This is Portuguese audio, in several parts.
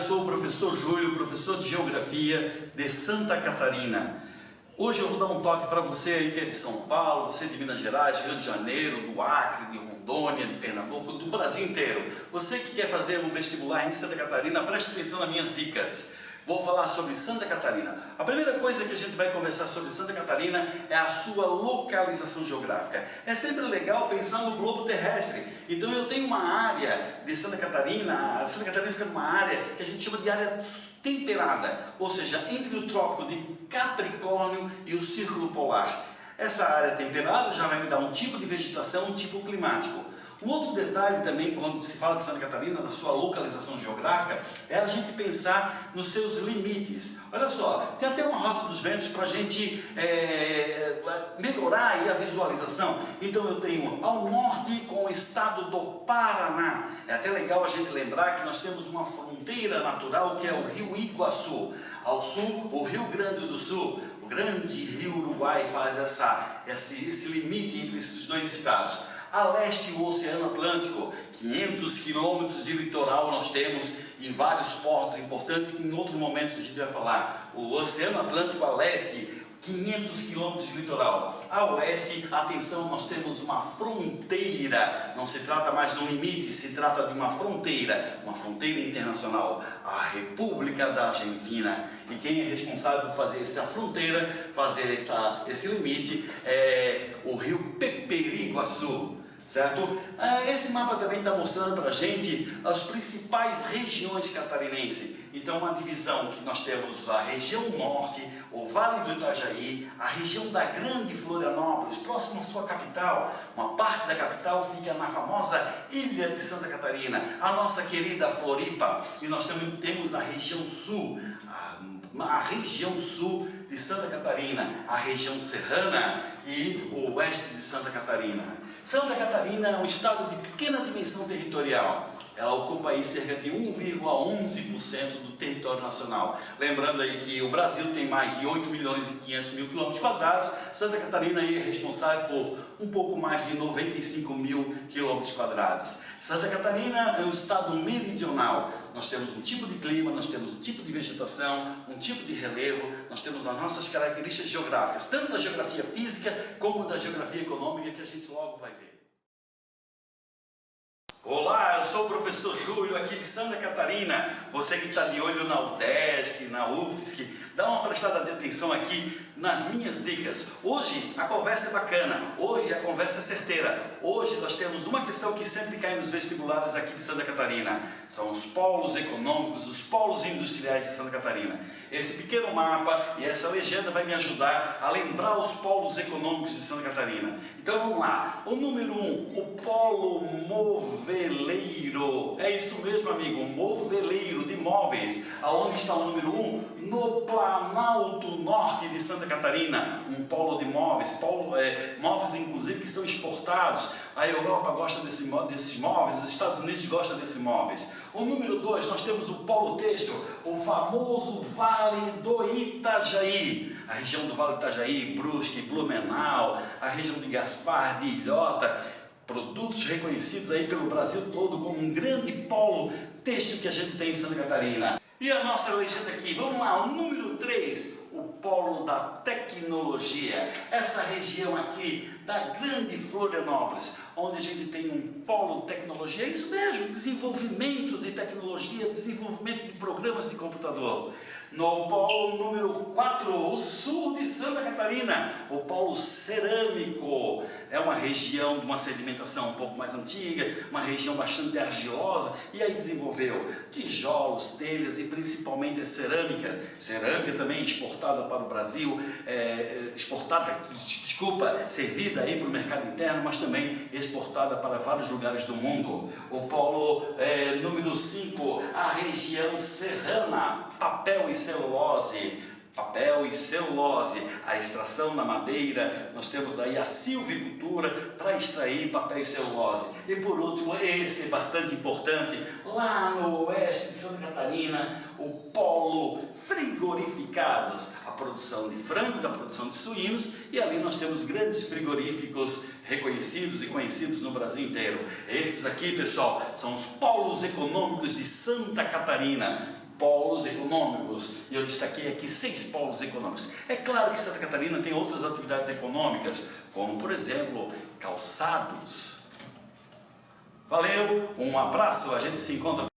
sou o professor Júlio, professor de Geografia de Santa Catarina. Hoje eu vou dar um toque para você aí que é de São Paulo, você de Minas Gerais, Rio de Janeiro, do Acre, de Rondônia, de Pernambuco, do Brasil inteiro. Você que quer fazer um vestibular em Santa Catarina, preste atenção nas minhas dicas. Vou falar sobre Santa Catarina. A primeira coisa que a gente vai conversar sobre Santa Catarina é a sua localização geográfica. É sempre legal pensar no globo terrestre. Então eu tenho uma área de Santa Catarina fica numa área que a gente chama de área temperada, ou seja, entre o trópico de Capricórnio e o Círculo Polar. Essa área temperada já vai me dar um tipo de vegetação, um tipo climático. Um outro detalhe também, quando se fala de Santa Catarina, na sua localização geográfica, é a gente pensar nos seus limites. Olha só, tem até uma roça dos ventos para a gente melhorar aí a visualização. Então eu tenho ao norte com o estado do Paraná. É até legal a gente lembrar que nós temos uma fronteira natural que é o Rio Iguaçu. Ao sul, o Rio Grande do Sul. O grande Rio Uruguai faz esse limite entre esses dois estados. A leste, o Oceano Atlântico, 500 quilômetros de litoral nós temos em vários portos importantes que em outro momento a gente vai falar. O Oceano Atlântico a leste, 500 quilômetros de litoral. A oeste, atenção, nós temos uma fronteira. Não se trata mais de um limite, se trata de uma fronteira internacional. A República da Argentina. E quem é responsável por fazer essa fronteira, fazer esse limite, é o Rio Peperiguaçu. Certo? Esse mapa também está mostrando para a gente as principais regiões catarinenses. Então, uma divisão que nós temos a região norte, o Vale do Itajaí, a região da Grande Florianópolis, próximo à sua capital. Uma parte da capital fica na famosa Ilha de Santa Catarina, a nossa querida Floripa. E nós também temos a região sul, a região sul de Santa Catarina, a região serrana e o oeste de Santa Catarina. Santa Catarina é um estado de pequena dimensão territorial. Ela ocupa aí cerca de 1,11% do território nacional. Lembrando aí que o Brasil tem mais de 8 milhões e 500 mil quilômetros quadrados. Santa Catarina aí é responsável por um pouco mais de 95 mil quilômetros quadrados. Santa Catarina é um estado meridional. Nós temos um tipo de clima, nós temos um tipo de vegetação, um tipo de relevo, nós temos as nossas características geográficas, tanto da geografia física como da geografia econômica, que a gente logo vai ver. Olá, eu sou o professor Júlio aqui de Santa Catarina. Você que está de olho na UDESC, na UFSC, dá uma prestada de atenção aqui nas minhas dicas. Hoje a conversa é bacana, hoje a conversa é certeira. Hoje nós temos uma questão que sempre cai nos vestibulares aqui de Santa Catarina. São os polos econômicos, os polos industriais de Santa Catarina. Esse pequeno mapa e essa legenda vai me ajudar a lembrar os polos econômicos de Santa Catarina. Então vamos lá. O número 1, o polo moveleiro. É isso mesmo, amigo, moveleiro de móveis. Aonde está o número 1? No Planalto Norte de Santa Catarina. Um polo de móveis, móveis inclusive que são exportados. A Europa gosta desses móveis, os Estados Unidos gostam desses móveis. O número 2, nós temos o polo têxtil, o famoso Vale do Itajaí. A região do Vale do Itajaí, Brusque, Blumenau, a região de Gaspar, de Ilhota, produtos reconhecidos aí pelo Brasil todo como um grande polo têxtil que a gente tem em Santa Catarina. E a nossa legenda aqui, vamos lá, o número 3, o polo da tecnologia. Essa região aqui da Grande Florianópolis, onde a gente tem um polo de tecnologia, é isso mesmo, desenvolvimento de tecnologia, desenvolvimento de programas de computador. No polo número 4, o sul de Santa Catarina, o polo cerâmico. É uma região de uma sedimentação um pouco mais antiga, uma região bastante argilosa, e aí desenvolveu tijolos, telhas e principalmente a cerâmica. Cerâmica também exportada para o Brasil, servida aí para o mercado interno, mas também exportada para vários lugares do mundo. O polo número 5, a região serrana, papel e celulose. Papel e celulose, a extração da madeira, nós temos aí a silvicultura para extrair papel e celulose. E por último, esse é bastante importante, lá no oeste de Santa Catarina, o polo frigorificados, a produção de frangos, a produção de suínos, e ali nós temos grandes frigoríficos reconhecidos e conhecidos no Brasil inteiro. Esses aqui, pessoal, são os polos econômicos de Santa Catarina. polos econômicos. E eu destaquei aqui 6 polos econômicos. É claro que Santa Catarina tem outras atividades econômicas, como, por exemplo, calçados. Valeu, um abraço, a gente se encontra.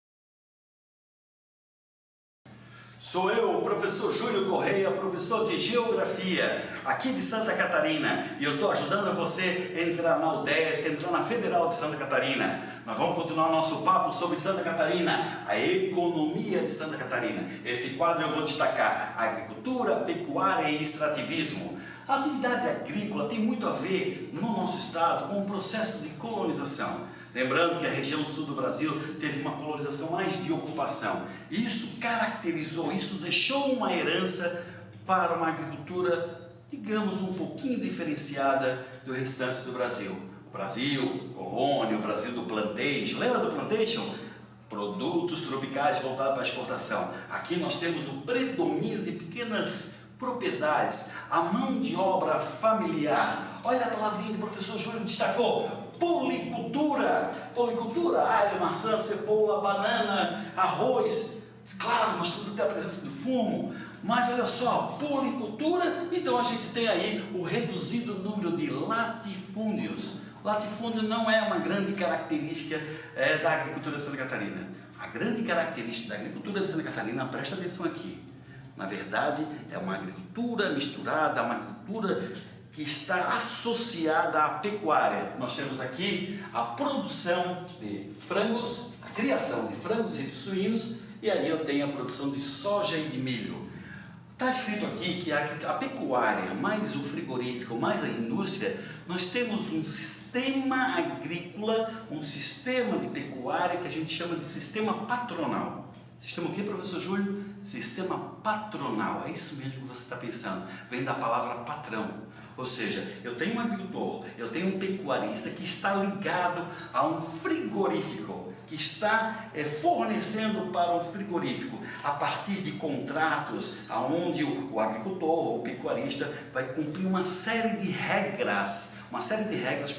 Sou eu, o professor Júlio Correia, professor de Geografia, aqui de Santa Catarina, e eu estou ajudando você a entrar na UDESC, entrar na Federal de Santa Catarina. Nós vamos continuar nosso papo sobre Santa Catarina, a economia de Santa Catarina. Esse quadro eu vou destacar agricultura, pecuária e extrativismo. A atividade agrícola tem muito a ver no nosso estado com o processo de colonização. Lembrando que a região sul do Brasil teve uma colonização mais de ocupação. Isso caracterizou, isso deixou uma herança para uma agricultura, digamos, um pouquinho diferenciada do restante do Brasil. O Brasil, colônia, o Brasil do plantation. Lembra do plantation? Produtos tropicais voltados para a exportação. Aqui nós temos o predomínio de pequenas propriedades, a mão de obra familiar. Olha a palavrinha que o professor Júlio destacou. Policultura, policultura, alho, maçã, cebola, banana, arroz. Claro, nós temos até a presença do fumo, mas olha só, policultura, então a gente tem aí o reduzido número de latifúndios. Latifúndio não é uma grande característica da agricultura de Santa Catarina. A grande característica da agricultura de Santa Catarina, presta atenção aqui, na verdade é uma agricultura misturada, uma agricultura que está associada à pecuária. Nós temos aqui a produção de frangos, a criação de frangos e de suínos, e aí eu tenho a produção de soja e de milho. Está escrito aqui que a pecuária, mais o frigorífico, mais a indústria, nós temos um sistema agrícola, um sistema de pecuária que a gente chama de sistema patronal. Sistema o que, professor Júlio? Sistema patronal, é isso mesmo que você está pensando, vem da palavra patrão. Ou seja, eu tenho um agricultor, eu tenho um pecuarista que está ligado a um frigorífico, que está fornecendo para um frigorífico, a partir de contratos, onde o agricultor, o pecuarista, vai cumprir uma série de regras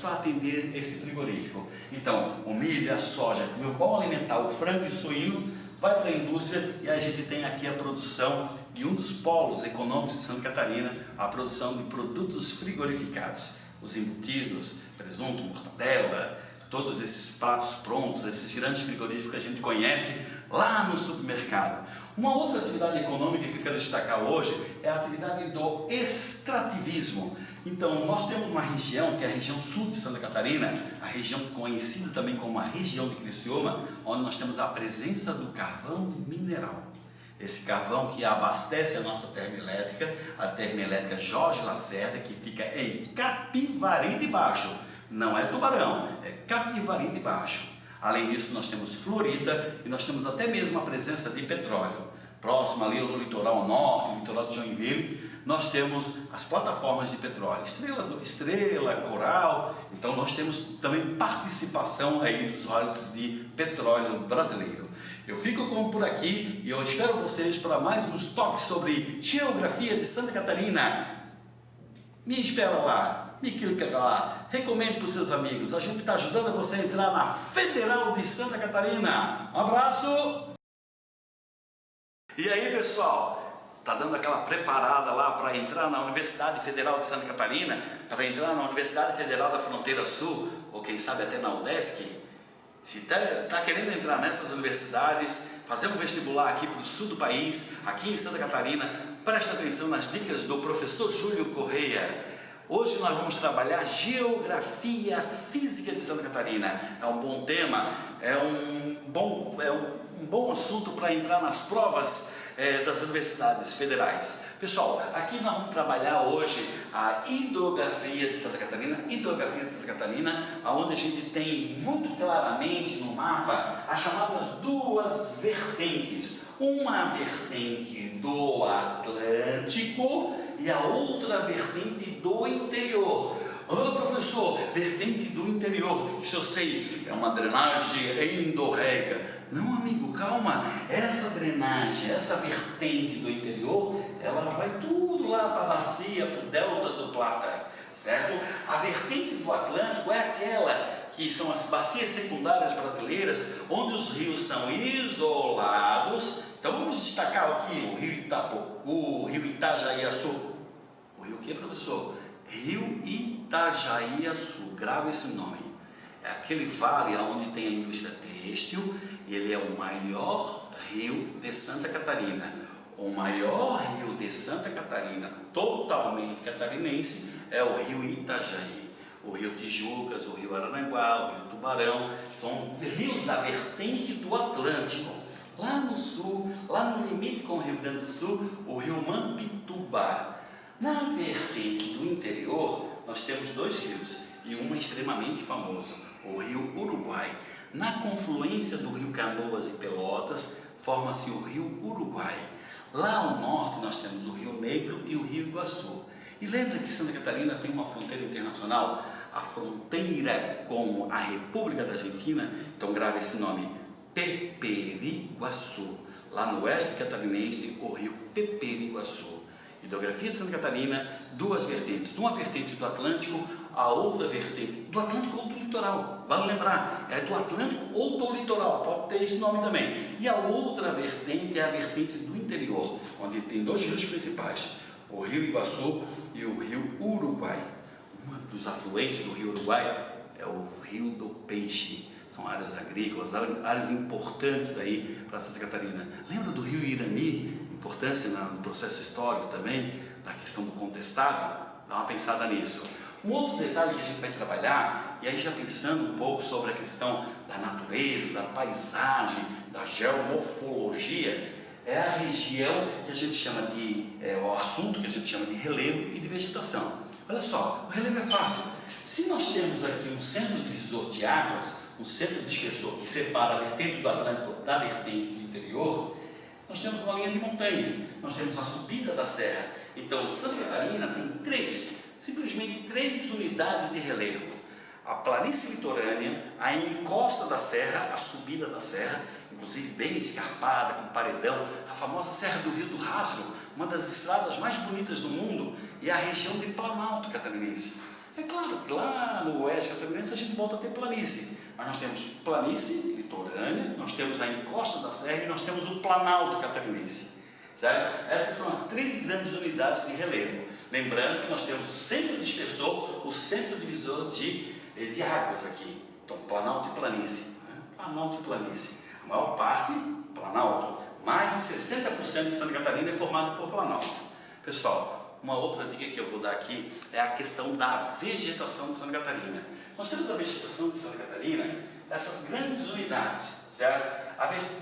para atender esse frigorífico. Então, o milho, a soja, que vão alimentar o frango e o suíno, vai para a indústria e a gente tem aqui a produção de um dos polos econômicos de Santa Catarina, a produção de produtos frigorificados, os embutidos, presunto, mortadela, todos esses pratos prontos, esses grandes frigoríficos que a gente conhece lá no supermercado. Uma outra atividade econômica que eu quero destacar hoje é a atividade do extrativismo. Então, nós temos uma região, que é a região sul de Santa Catarina, a região conhecida também como a região de Criciúma, onde nós temos a presença do carvão mineral. Esse carvão que abastece a nossa termoelétrica, a termoelétrica Jorge Lacerda, que fica em Capivari de Baixo. Não é Tubarão, é Capivari de Baixo. Além disso, nós temos fluorita e nós temos até mesmo a presença de petróleo. Próximo ali ao litoral norte, o litoral de Joinville, nós temos as plataformas de petróleo, Estrela, Coral. Então nós temos também participação aí dos royalties de petróleo brasileiro. Eu fico por aqui e eu espero vocês para mais uns toques sobre geografia de Santa Catarina. Me espera lá, me clica lá, recomende para os seus amigos. A gente está ajudando você a entrar na Federal de Santa Catarina. Um abraço! E aí, pessoal, tá dando aquela preparada lá para entrar na Universidade Federal de Santa Catarina, para entrar na Universidade Federal da Fronteira Sul, ou quem sabe até na UDESC? Se está querendo entrar nessas universidades, fazer um vestibular aqui para o sul do país, aqui em Santa Catarina, preste atenção nas dicas do professor Júlio Correia. Hoje nós vamos trabalhar Geografia Física de Santa Catarina. É um bom tema, é um bom assunto para entrar nas provas das universidades federais. Pessoal, aqui nós vamos trabalhar hoje a hidrografia de Santa Catarina, onde a gente tem muito claramente no mapa as chamadas duas vertentes. Uma vertente do Atlântico e a outra vertente do interior. Professor, vertente do interior, isso eu sei, é uma drenagem endorreica. Não, amigo, calma, essa drenagem, essa vertente do interior, ela vai tudo lá para a bacia, para o delta do Plata, certo? A vertente do Atlântico é aquela que são as bacias secundárias brasileiras, onde os rios são isolados. Então Então vamos destacar aqui o rio Itapocu, o rio Itajaiaçu. O rio o que, professor? Rio Itajaiaçu, grava esse nome. É aquele vale onde tem a indústria têxtil, ele é o maior rio de Santa Catarina. O maior rio de Santa Catarina, totalmente catarinense, é o rio Itajaí. O rio Tijucas, o rio Araranguá, o rio Tubarão, são rios da vertente do Atlântico. Lá no sul, lá no limite com o Rio Grande do Sul, o rio Mampituba. Na vertente do interior, nós temos dois rios, e um é extremamente famoso, o rio Uruguai. Na confluência do rio Canoas e Pelotas, forma-se o rio Uruguai. Lá ao norte nós temos o Rio Negro e o Rio Iguaçu. E lembra que Santa Catarina tem uma fronteira internacional? A fronteira com a República da Argentina, então grava esse nome, Peperiguaçu. Lá no oeste catarinense, o rio Peperiguaçu. Hidrografia de Santa Catarina, duas vertentes. Uma vertente do Atlântico, a outra vertente do Atlântico ou do litoral. Vale lembrar, é do Atlântico ou do litoral, pode ter esse nome também. E a outra vertente é a vertente do interior, onde tem dois rios principais, o Rio Iguaçu e o Rio Uruguai. Um dos afluentes do Rio Uruguai é o Rio do Peixe. São áreas agrícolas, áreas importantes aí para Santa Catarina. Lembra do Rio Irani? Importância no processo histórico também, da questão do contestado? Dá uma pensada nisso. Um outro detalhe que a gente vai trabalhar, e aí já pensando um pouco sobre a questão da natureza, da paisagem, da geomorfologia, é a região que a gente chama de, o assunto que a gente chama de relevo e de vegetação. Olha só, o relevo é fácil. Se nós temos aqui um centro divisor de águas, um centro dispersor que separa a vertente do Atlântico da vertente do interior, nós temos uma linha de montanha, nós temos a subida da serra. Então, Santa Catarina tem simplesmente três unidades de relevo. A planície litorânea, a encosta da serra, a subida da serra, inclusive bem escarpada, com paredão, a famosa Serra do Rio do Rastro, uma das estradas mais bonitas do mundo, e a região de Planalto catarinense. É claro que lá no oeste catarinense a gente volta a ter planície, mas nós temos planície litorânea, nós temos a encosta da serra e nós temos o Planalto catarinense. Certo? Essas são as três grandes unidades de relevo. Lembrando que nós temos o centro dispersor, o centro divisor de águas aqui. Então, Planalto e planície. Né? Planalto e planície. A maior parte, Planalto. Mais de 60% de Santa Catarina é formado por Planalto. Pessoal, uma outra dica que eu vou dar aqui é a questão da vegetação de Santa Catarina. Nós temos a vegetação de Santa Catarina, essas grandes unidades, certo?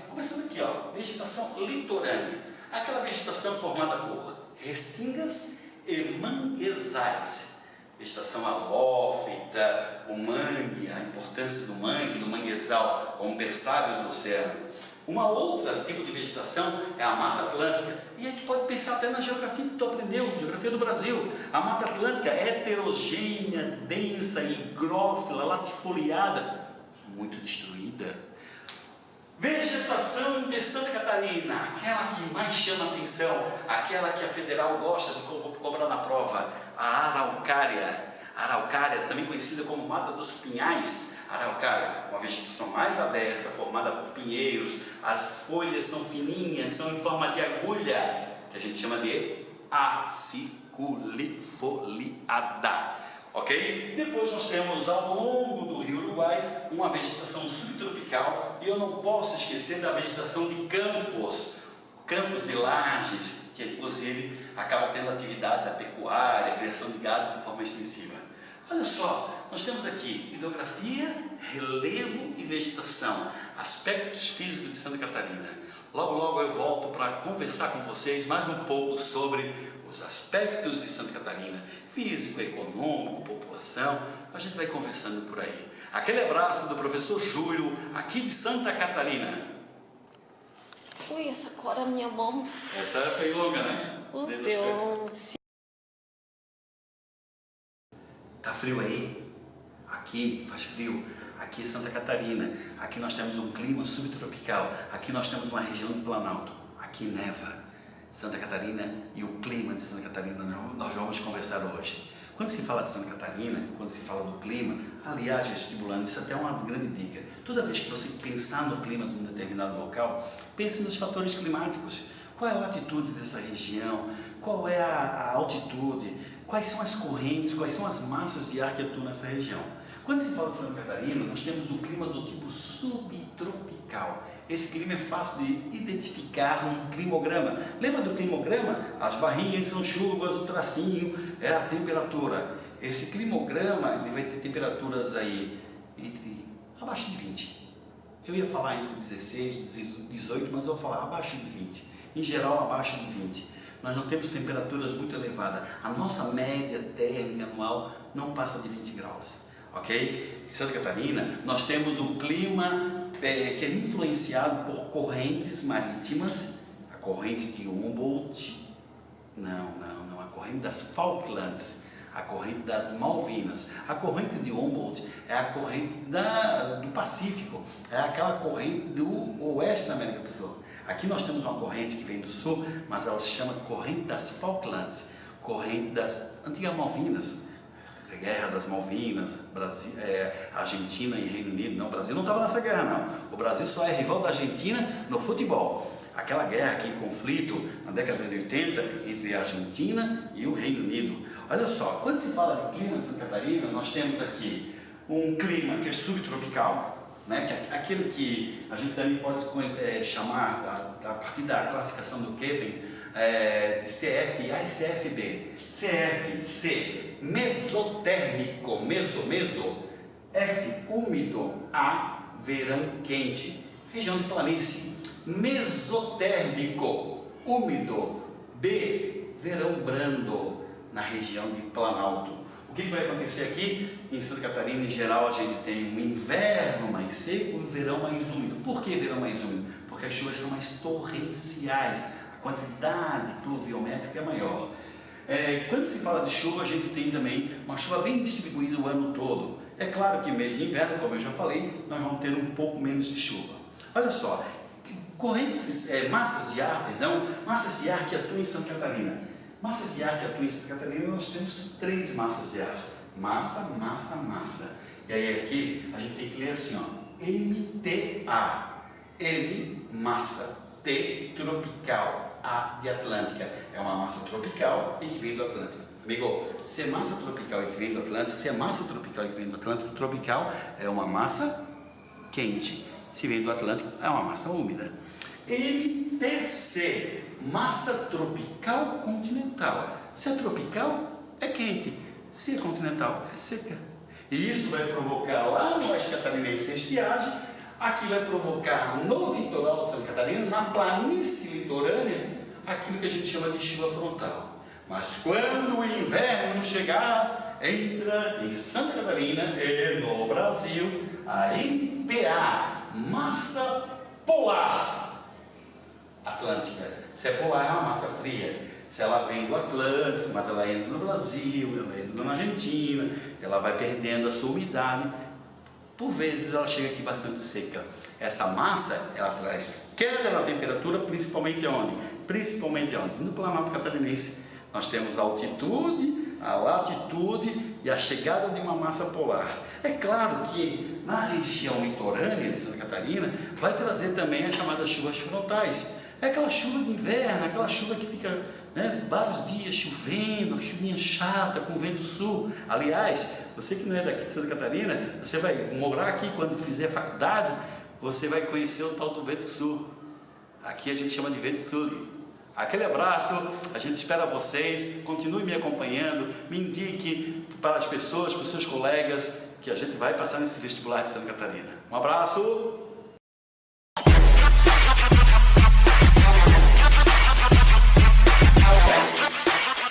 Começando aqui, ó, vegetação litorânea. Aquela vegetação formada por restingas e manguezais. Vegetação halófita, o mangue, a importância do mangue, do manguezal como berçário do oceano. Uma outra tipo de vegetação é a Mata Atlântica. E aí tu pode pensar até na geografia que tu aprendeu, geografia do Brasil. A Mata Atlântica é heterogênea, densa, higrófila, latifoliada, muito destruída. Vegetação de Santa Catarina, aquela que mais chama atenção, aquela que a federal gosta de cobrar na prova, a araucária. A araucária, também conhecida como Mata dos Pinhais. Araucária, uma vegetação mais aberta, formada por pinheiros, as folhas são fininhas, são em forma de agulha, que a gente chama de aciculifoliada. Ok? Depois nós temos ao longo do Rio Uruguai uma vegetação subtropical, e eu não posso esquecer da vegetação de campos de lajes, que inclusive acaba tendo atividade da pecuária, criação de gado de forma extensiva. Olha só, nós temos aqui hidrografia, relevo e vegetação, aspectos físicos de Santa Catarina. Logo, logo eu volto para conversar com vocês mais um pouco sobre os aspectos de Santa Catarina, físico, econômico, população, a gente vai conversando por aí. Aquele abraço do professor Júlio, aqui de Santa Catarina. Ui, essa cor é a minha mão. Essa foi longa, né? Tá frio aí? Aqui faz frio. Aqui é Santa Catarina. Aqui nós temos um clima subtropical. Aqui nós temos uma região de Planalto. Aqui neva. Santa Catarina e o clima de Santa Catarina nós vamos conversar hoje. Quando se fala de Santa Catarina, quando se fala do clima, aliás, vestibulando, isso até é uma grande dica. Toda vez que você pensar no clima de um determinado local, pense nos fatores climáticos. Qual é a latitude dessa região? Qual é a altitude? Quais são as correntes? Quais são as massas de ar que atuam nessa região? Quando se fala de Santa Catarina, nós temos o clima do tipo subtropical. Esse clima é fácil de identificar num climograma. Lembra do climograma? As barrinhas são chuvas, o tracinho é a temperatura. Esse climograma ele vai ter temperaturas aí abaixo de 20. Eu ia falar entre 16 e 18, mas eu vou falar abaixo de 20. Em geral, abaixo de 20. Nós não temos temperaturas muito elevadas. A nossa média térmica anual não passa de 20 graus. Ok? Em Santa Catarina, nós temos o clima que é influenciado por correntes marítimas, a corrente de Humboldt, a corrente das Falklands, a corrente das Malvinas. A corrente de Humboldt é a corrente do Pacífico, é aquela corrente do oeste da América do Sul. Aqui nós temos uma corrente que vem do sul, mas ela se chama corrente das Falklands, corrente das antigas Malvinas. Guerra das Malvinas, Brasil, Argentina e Reino Unido. Não, o Brasil não estava nessa guerra, não. O Brasil só é rival da Argentina no futebol. Aquela guerra, aquele conflito na década de 80 entre a Argentina e o Reino Unido. Olha só, quando se fala de clima em Santa Catarina, nós temos aqui um clima que é subtropical, né? Que é aquilo que a gente também pode chamar, a partir da classificação do Köppen, de CFA e CFB. CF, C, mesotérmico, meso, F, úmido, A, verão quente, região de planície. Mesotérmico, úmido, B, verão brando, na região de Planalto. O que vai acontecer aqui? Em Santa Catarina, em geral, a gente tem um inverno mais seco e um verão mais úmido. Por que verão mais úmido? Porque as chuvas são mais torrenciais, a quantidade pluviométrica é maior. Quando se fala de chuva, a gente tem também uma chuva bem distribuída o ano todo. É claro que mês de inverno, como eu já falei, nós vamos ter um pouco menos de chuva. Olha só, massas de ar que atuam em Santa Catarina. Massas de ar que atuam em Santa Catarina, nós temos 3 massas de ar. Massa. E aí aqui a gente tem que ler assim, ó, MTA. M, massa. T, tropical. A de Atlântica, é uma massa tropical e que vem do Atlântico. Amigo, se é massa tropical e que vem do Atlântico, se é massa tropical e que vem do Atlântico, tropical é uma massa quente. Se vem do Atlântico, é uma massa úmida. MTC, massa tropical continental. Se é tropical, é quente. Se é continental, é seca. E isso vai provocar lá no oeste catarinense estiagem. Aqui vai provocar no litoral de Santa Catarina, na planície litorânea, aquilo que a gente chama de chuva frontal. Mas quando o inverno chegar, entra em Santa Catarina e no Brasil a MPA, massa polar atlântica. Se é polar, é uma massa fria. Se ela vem do Atlântico, mas ela entra no Brasil, ela entra na Argentina, ela vai perdendo a sua umidade. Por vezes ela chega aqui bastante seca. Essa massa, ela traz queda na temperatura, principalmente onde? No Planalto Catarinense. Nós temos a altitude, a latitude e a chegada de uma massa polar. É claro que na região litorânea de Santa Catarina vai trazer também as chamadas chuvas frontais. É aquela chuva de inverno, aquela chuva que fica vários dias chovendo, chuvinha chata, com vento sul. Aliás, você que não é daqui de Santa Catarina, você vai morar aqui quando fizer faculdade, você vai conhecer o tal do vento sul. Aqui a gente chama de vento sul. Aquele abraço, a gente espera vocês, continue me acompanhando, me indique para as pessoas, para os seus colegas, que a gente vai passar nesse vestibular de Santa Catarina. Um abraço!